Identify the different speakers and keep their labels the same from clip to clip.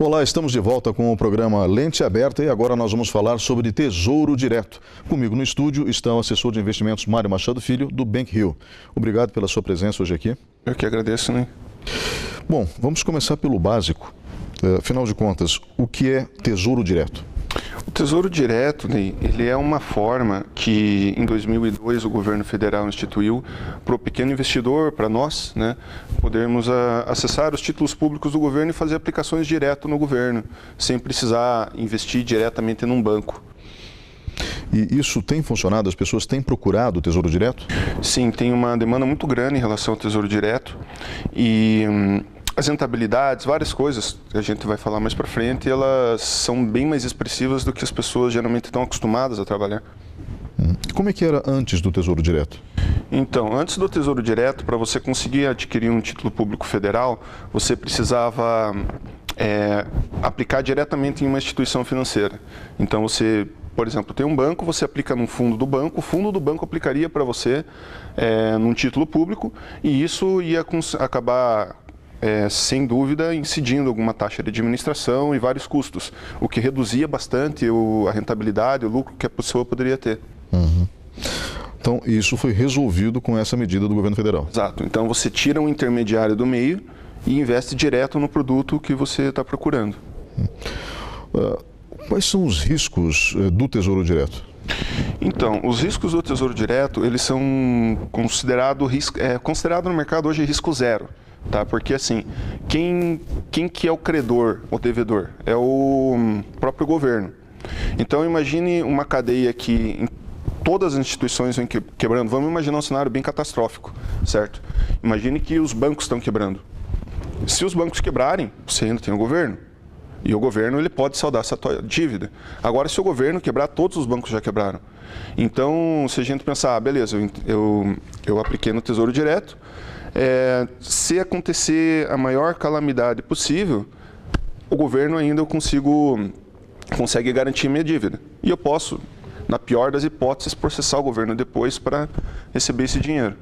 Speaker 1: Olá, estamos de volta com o programa Lente Aberta e agora nós vamos falar sobre Tesouro Direto. Comigo no estúdio está o assessor de investimentos Mário Machado Filho, do Bank Hill. Obrigado pela sua presença hoje aqui.
Speaker 2: Eu que agradeço, né?
Speaker 1: Bom, vamos começar pelo básico. Afinal de contas, o que é Tesouro Direto?
Speaker 2: O Tesouro Direto, Ney, ele é uma forma que em 2002 o governo federal instituiu para o pequeno investidor, para nós, né, podermos acessar os títulos públicos do governo e fazer aplicações direto no governo, sem precisar investir diretamente num banco.
Speaker 1: E isso tem funcionado? As pessoas têm procurado o Tesouro Direto?
Speaker 2: Sim, tem uma demanda muito grande em relação ao Tesouro Direto e as rentabilidades, várias coisas que a gente vai falar mais para frente, elas são bem mais expressivas do que as pessoas geralmente estão acostumadas a trabalhar.
Speaker 1: Como é que era antes do Tesouro Direto?
Speaker 2: Então, antes do Tesouro Direto, para você conseguir adquirir um título público federal, você precisava aplicar diretamente em uma instituição financeira. Então, você, por exemplo, tem um banco, você aplica num fundo do banco, o fundo do banco aplicaria para você num título público e isso ia acabar sem dúvida, incidindo alguma taxa de administração e vários custos, o que reduzia bastante a rentabilidade, o lucro que a pessoa poderia ter.
Speaker 1: Então, isso foi resolvido com essa medida do governo federal.
Speaker 2: Exato. Então, você tira um intermediário do meio e investe direto no produto que você está procurando.
Speaker 1: Quais são os riscos do Tesouro Direto?
Speaker 2: Então, os riscos do Tesouro Direto, eles são considerado no mercado hoje risco zero. Tá? Porque assim, quem que é o credor, o devedor? É o próprio governo. Então imagine uma cadeia que em todas as instituições vêm quebrando. Vamos imaginar um cenário bem catastrófico, certo? Imagine que os bancos estão quebrando. Se os bancos quebrarem, você ainda tem o governo. E o governo ele pode saldar essa dívida. Agora, se o governo quebrar, todos os bancos já quebraram. Então, se a gente pensar, beleza, eu apliquei no Tesouro Direto, se acontecer a maior calamidade possível, o governo ainda consegue garantir minha dívida. E eu posso, na pior das hipóteses, processar o governo depois para receber esse dinheiro.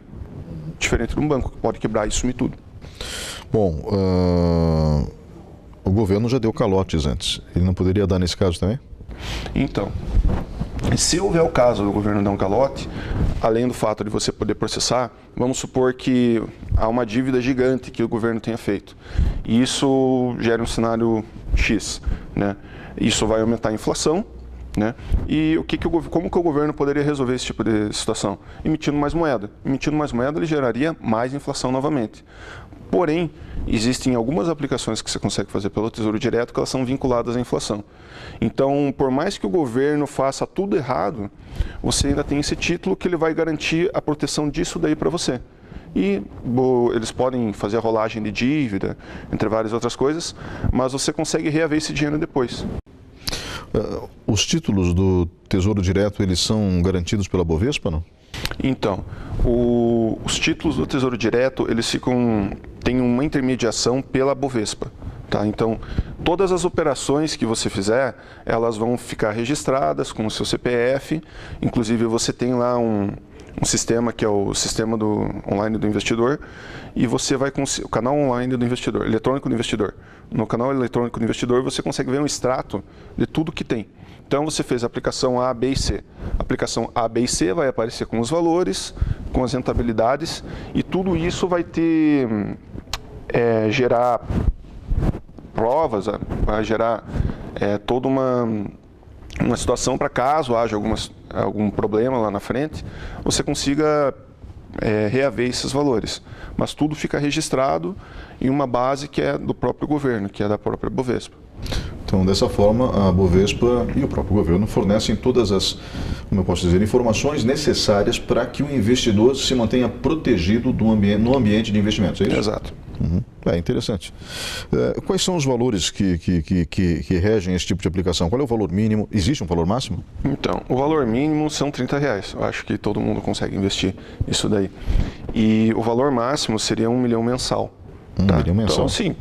Speaker 2: Diferente de um banco, que pode quebrar e sumir tudo.
Speaker 1: Bom, o governo já deu calotes antes. Ele não poderia dar nesse caso também?
Speaker 2: Então, se houver o caso do governo dar um calote, além do fato de você poder processar, vamos supor que há uma dívida gigante que o governo tenha feito. E isso gera um cenário X, né? Isso vai aumentar a inflação, né? E como que o governo poderia resolver esse tipo de situação? Emitindo mais moeda. Emitindo mais moeda, ele geraria mais inflação novamente. Porém, existem algumas aplicações que você consegue fazer pelo Tesouro Direto que elas são vinculadas à inflação. Então, por mais que o governo faça tudo errado, você ainda tem esse título que ele vai garantir a proteção disso daí para você. E eles podem fazer a rolagem de dívida, entre várias outras coisas, mas você consegue reaver esse dinheiro depois.
Speaker 1: Os títulos do Tesouro Direto, eles são garantidos pela Bovespa, não?
Speaker 2: Então, os títulos do Tesouro Direto, eles têm uma intermediação pela Bovespa. Tá? Então, todas as operações que você fizer, elas vão ficar registradas com o seu CPF. Inclusive, você tem lá um sistema que é o sistema online do investidor e você vai com o canal online do investidor, eletrônico do investidor. No canal eletrônico do investidor, você consegue ver um extrato de tudo que tem. Então, você fez a aplicação A, B e C. A aplicação A, B e C vai aparecer com os valores, com as rentabilidades e tudo isso vai gerar provas, vai gerar toda uma situação para caso haja algum problema lá na frente, você consiga reaver esses valores. Mas tudo fica registrado em uma base que é do próprio governo, que é da própria Bovespa.
Speaker 1: Então, dessa forma, a Bovespa e o próprio governo fornecem todas as, como eu posso dizer, informações necessárias para que o investidor se mantenha protegido no ambiente de investimentos, é isso?
Speaker 2: Exato.
Speaker 1: É interessante. Quais são os valores que regem esse tipo de aplicação? Qual é o valor mínimo? Existe um valor máximo?
Speaker 2: Então, o valor mínimo são R$30. Eu acho que todo mundo consegue investir isso daí. E o valor máximo seria R$1 milhão mensal.
Speaker 1: Tá? 1 milhão mensal?
Speaker 2: Então, sim.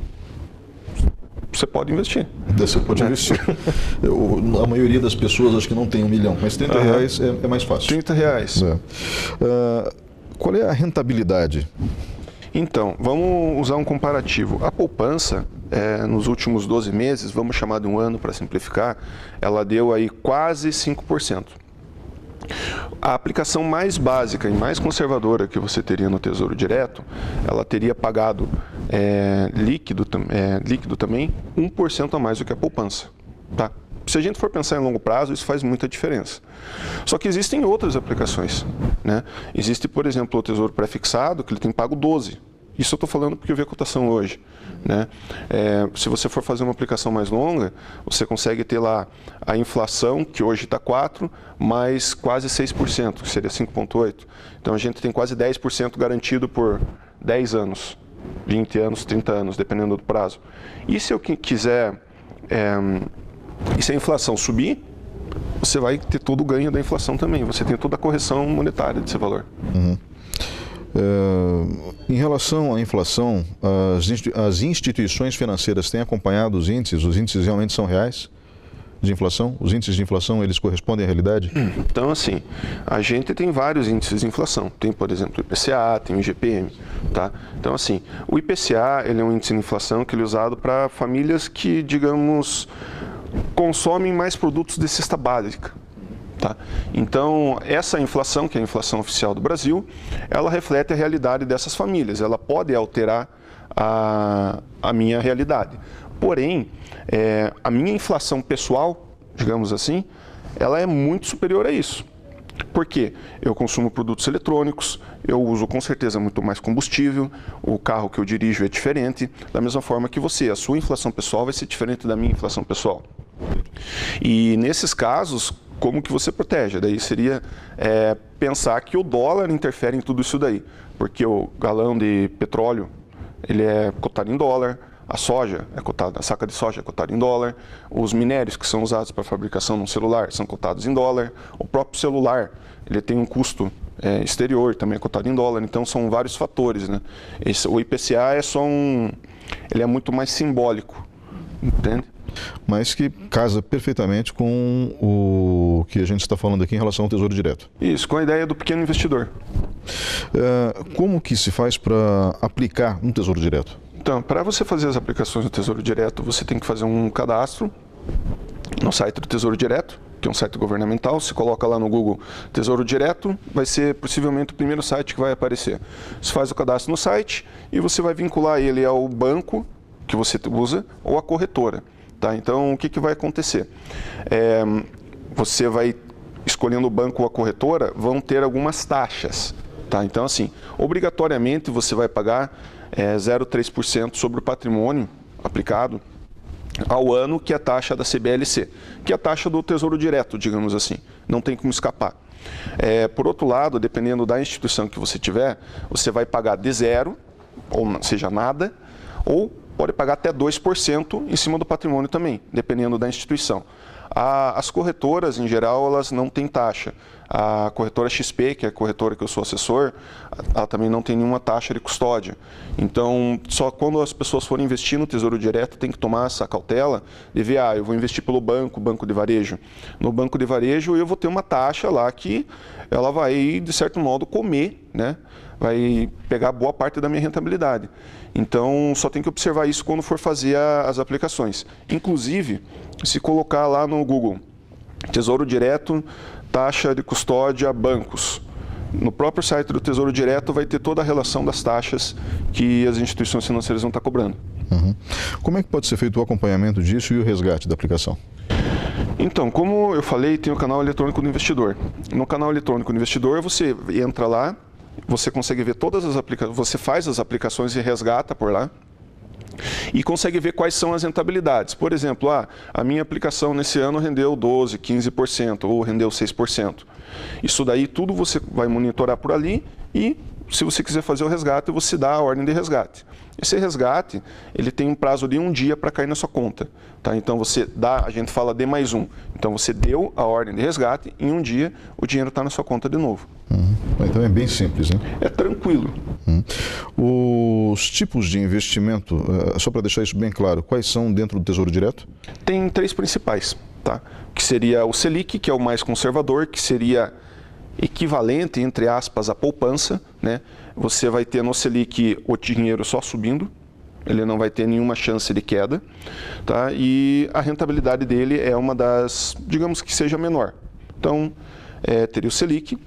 Speaker 2: Você pode investir.
Speaker 1: Você pode investir. A maioria das pessoas acho que não tem 1 milhão, mas R$30 é mais fácil.
Speaker 2: R$30.
Speaker 1: Qual é a rentabilidade?
Speaker 2: Então, vamos usar um comparativo. A poupança, nos últimos 12 meses, vamos chamar de um ano para simplificar, ela deu aí quase 5%. A aplicação mais básica e mais conservadora que você teria no Tesouro Direto, ela teria pagado líquido também 1% a mais do que a poupança. Tá? Se a gente for pensar em longo prazo, isso faz muita diferença. Só que existem outras aplicações, né? Existe, por exemplo, o Tesouro Pré-fixado, que ele tem pago 12%. Isso eu estou falando porque eu vi a cotação hoje, né? Se você for fazer uma aplicação mais longa, você consegue ter lá a inflação, que hoje está 4%, mais quase 6%, que seria 5,8%. Então a gente tem quase 10% garantido por 10 anos, 20 anos, 30 anos, dependendo do prazo. E se eu quiser, e se a inflação subir, você vai ter todo o ganho da inflação também. Você tem toda a correção monetária desse valor.
Speaker 1: Uhum. Em relação à inflação, as instituições financeiras têm acompanhado os índices realmente são reais de inflação? Os índices de inflação, eles correspondem à realidade?
Speaker 2: Então, assim, a gente tem vários índices de inflação. Tem, por exemplo, o IPCA, tem o IGPM, tá? Então, assim, o IPCA, ele é um índice de inflação que ele é usado para famílias que, digamos, consomem mais produtos de cesta básica. Tá? Então, essa inflação, que é a inflação oficial do Brasil, ela reflete a realidade dessas famílias. Ela pode alterar a minha realidade. Porém, a minha inflação pessoal, digamos assim, ela é muito superior a isso. Por quê? Eu consumo produtos eletrônicos, eu uso com certeza muito mais combustível, o carro que eu dirijo é diferente, da mesma forma que você. A sua inflação pessoal vai ser diferente da minha inflação pessoal. E nesses casos, como que você protege? Daí seria pensar que o dólar interfere em tudo isso daí, porque o galão de petróleo ele é cotado em dólar, a soja é cotada, a saca de soja é cotada em dólar, os minérios que são usados para a fabricação de um celular são cotados em dólar, o próprio celular ele tem um custo exterior, também é cotado em dólar, então são vários fatores, né? O IPCA ele é muito mais simbólico, entende?
Speaker 1: Mas que casa perfeitamente com o que a gente está falando aqui em relação ao Tesouro Direto.
Speaker 2: Isso, com a ideia do pequeno investidor.
Speaker 1: Como que se faz para aplicar um Tesouro Direto?
Speaker 2: Então, para você fazer as aplicações do Tesouro Direto, você tem que fazer um cadastro no site do Tesouro Direto, que é um site governamental. Você coloca lá no Google Tesouro Direto, vai ser possivelmente o primeiro site que vai aparecer. Você faz o cadastro no site e você vai vincular ele ao banco que você usa ou à corretora. Tá? Então, o que vai acontecer? Você vai escolhendo o banco ou a corretora, vão ter algumas taxas. Tá? Então, assim, obrigatoriamente você vai pagar 0,3% sobre o patrimônio aplicado ao ano, que é a taxa da CBLC, que é a taxa do Tesouro Direto, digamos assim. Não tem como escapar. Por outro lado, dependendo da instituição que você tiver, você vai pagar de zero, ou seja, nada, ou pode pagar até 2% em cima do patrimônio também, dependendo da instituição. As corretoras, em geral, elas não têm taxa. A corretora XP, que é a corretora que eu sou assessor, ela também não tem nenhuma taxa de custódia. Então, só quando as pessoas forem investir no Tesouro Direto, tem que tomar essa cautela de ver, eu vou investir pelo banco de varejo. No banco de varejo, eu vou ter uma taxa lá que ela vai, de certo modo, comer, né? Vai pegar boa parte da minha rentabilidade. Então, só tem que observar isso quando for fazer as aplicações. Inclusive, se colocar lá no Google, Tesouro Direto, taxa de custódia, bancos. No próprio site do Tesouro Direto vai ter toda a relação das taxas que as instituições financeiras vão estar cobrando.
Speaker 1: Uhum. Como é que pode ser feito o acompanhamento disso e o resgate da aplicação?
Speaker 2: Então, como eu falei, tem o canal eletrônico do investidor. No canal eletrônico do investidor, você entra lá, você consegue ver todas as aplicações, você faz as aplicações e resgata por lá. E consegue ver quais são as rentabilidades. Por exemplo, a minha aplicação nesse ano rendeu 12%, 15% ou rendeu 6%. Isso daí tudo você vai monitorar por ali e, se você quiser fazer o resgate, você dá a ordem de resgate. Esse resgate, ele tem um prazo de 1 dia para cair na sua conta. Tá? Então você dá, a gente fala D mais 1. Então você deu a ordem de resgate, em 1 dia o dinheiro está na sua conta de novo.
Speaker 1: Então é bem simples, né?
Speaker 2: É tranquilo.
Speaker 1: Os tipos de investimento, só para deixar isso bem claro, quais são dentro do Tesouro Direto?
Speaker 2: Tem 3 principais, tá? Que seria o Selic, que é o mais conservador, que seria equivalente, entre aspas, à poupança, né? você vai ter no Selic o dinheiro só subindo, ele não vai ter nenhuma chance de queda, tá? E a rentabilidade dele é uma das, digamos que seja menor. Então, teria o Selic,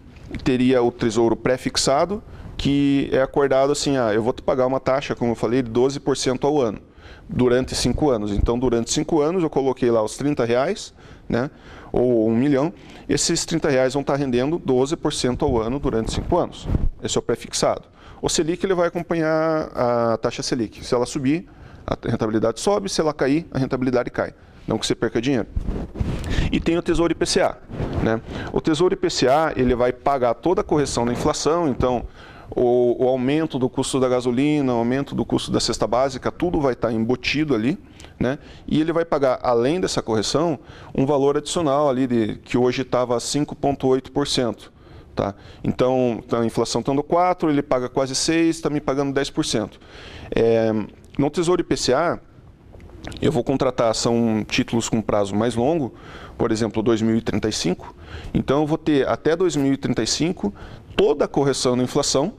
Speaker 2: teria o Tesouro pré-fixado, que é acordado assim, eu vou te pagar uma taxa, como eu falei, de 12% ao ano, durante 5 anos. Então, durante 5 anos, eu coloquei lá os R$30, né? Ou 1 milhão, esses R$30 vão estar rendendo 12% ao ano durante 5 anos. Esse é o pré-fixado. O Selic ele vai acompanhar a taxa Selic. Se ela subir, a rentabilidade sobe, se ela cair, a rentabilidade cai. Não que você perca dinheiro. E tem o Tesouro IPCA, né? O Tesouro IPCA ele vai pagar toda a correção da inflação, então o aumento do custo da gasolina, o aumento do custo da cesta básica, tudo vai estar embutido ali, né? E ele vai pagar, além dessa correção, um valor adicional ali, que hoje estava 5,8%. Tá? Então, a inflação estando 4%, ele paga quase 6%, está me pagando 10%. No Tesouro IPCA, eu vou contratar, são títulos com prazo mais longo, por exemplo, 2035. Então, eu vou ter até 2035 toda a correção da inflação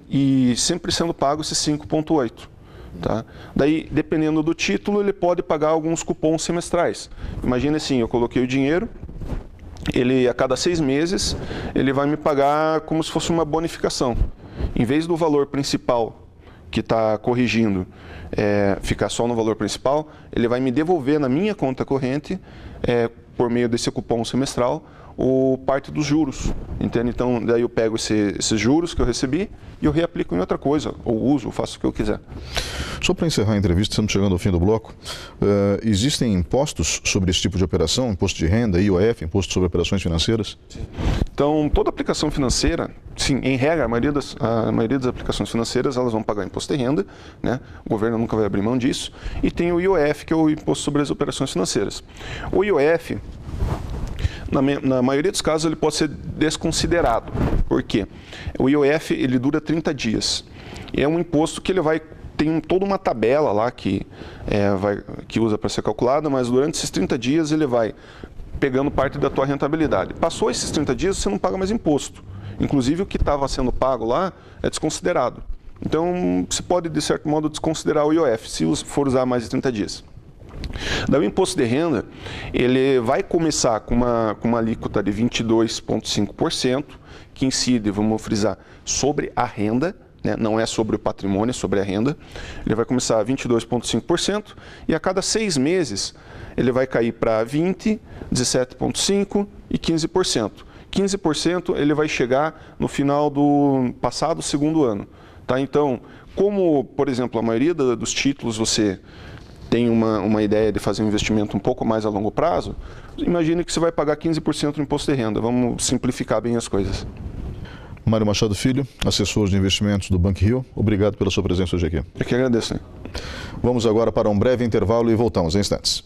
Speaker 2: e sempre sendo pago esse 5,8%. Tá? Daí, dependendo do título, ele pode pagar alguns cupons semestrais. Imagina assim, eu coloquei o dinheiro, ele a cada 6 meses, ele vai me pagar como se fosse uma bonificação. Em vez do valor principal que está corrigindo ficar só no valor principal, ele vai me devolver na minha conta corrente, por meio desse cupom semestral, parte dos juros, entende? Então, daí eu pego esses juros que eu recebi e eu reaplico em outra coisa, ou uso, ou faço o que eu quiser.
Speaker 1: Só para encerrar a entrevista, estamos chegando ao fim do bloco, existem impostos sobre esse tipo de operação, imposto de renda, IOF, imposto sobre operações financeiras?
Speaker 2: Sim. Então, toda aplicação financeira, sim, em regra, a maioria das aplicações financeiras, elas vão pagar imposto de renda, né? O governo nunca vai abrir mão disso, e tem o IOF, que é o imposto sobre as operações financeiras. O IOF, na maioria dos casos, ele pode ser desconsiderado. Por quê? O IOF ele dura 30 dias. E é um imposto que ele tem toda uma tabela lá que usa para ser calculada, mas durante esses 30 dias ele vai pegando parte da tua rentabilidade. Passou esses 30 dias, você não paga mais imposto. Inclusive, o que estava sendo pago lá é desconsiderado. Então, você pode, de certo modo, desconsiderar o IOF, se for usar mais de 30 dias. Daí o imposto de renda, ele vai começar com uma alíquota de 22,5%, que incide, vamos frisar, sobre a renda, né? Não é sobre o patrimônio, é sobre a renda. Ele vai começar a 22,5% e a cada 6 meses ele vai cair para 20%, 17,5% e 15%. 15% ele vai chegar no final do passado segundo ano. Tá? Então, como, por exemplo, a maioria dos títulos você tem uma ideia de fazer um investimento um pouco mais a longo prazo, imagine que você vai pagar 15% no imposto de renda. Vamos simplificar bem as coisas.
Speaker 1: Mário Machado Filho, assessor de investimentos do BanQi, obrigado pela sua presença hoje aqui.
Speaker 2: Eu que agradeço. Né?
Speaker 1: Vamos agora para um breve intervalo e voltamos em instantes.